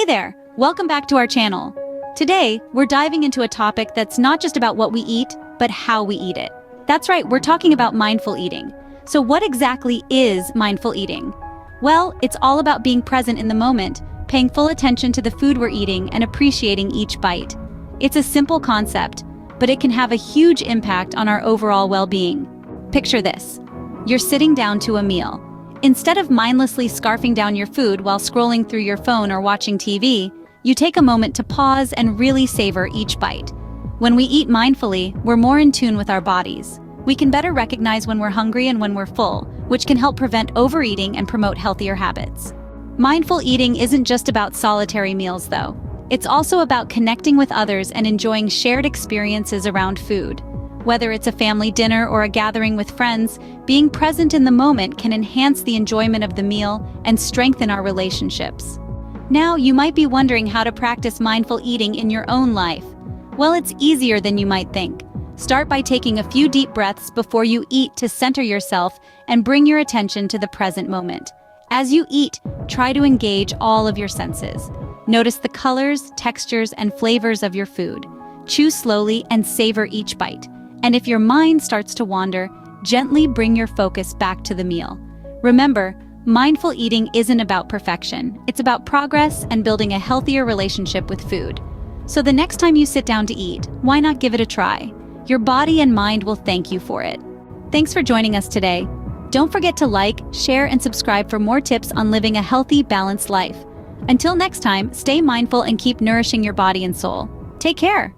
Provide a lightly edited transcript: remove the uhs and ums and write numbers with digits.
there! Welcome back to our channel. Today, we're diving into a topic that's not just about what we eat, but how we eat it. That's right, we're talking about mindful eating. So what exactly is mindful eating? Well, it's all about being present in the moment, paying full attention to the food we're eating and appreciating each bite. It's a simple concept, but it can have a huge impact on our overall well-being. Picture this. You're sitting down to a meal. Instead of mindlessly scarfing down your food while scrolling through your phone or watching TV, you take a moment to pause and really savor each bite. When we eat mindfully, we're more in tune with our bodies. We can better recognize when we're hungry and when we're full, which can help prevent overeating and promote healthier habits. Mindful eating isn't just about solitary meals, though. It's also about connecting with others and enjoying shared experiences around food. Whether it's a family dinner or a gathering with friends, being present in the moment can enhance the enjoyment of the meal and strengthen our relationships. Now, you might be wondering how to practice mindful eating in your own life. Well, it's easier than you might think. Start by taking a few deep breaths before you eat to center yourself and bring your attention to the present moment. As you eat, try to engage all of your senses. Notice the colors, textures, and flavors of your food. Chew slowly and savor each bite. And if your mind starts to wander, gently bring your focus back to the meal. Remember, mindful eating isn't about perfection. It's about progress and building a healthier relationship with food. So the next time you sit down to eat, why not give it a try? Your body and mind will thank you for it. Thanks for joining us today. Don't forget to like, share, and subscribe for more tips on living a healthy, balanced life. Until next time, stay mindful and keep nourishing your body and soul. Take care.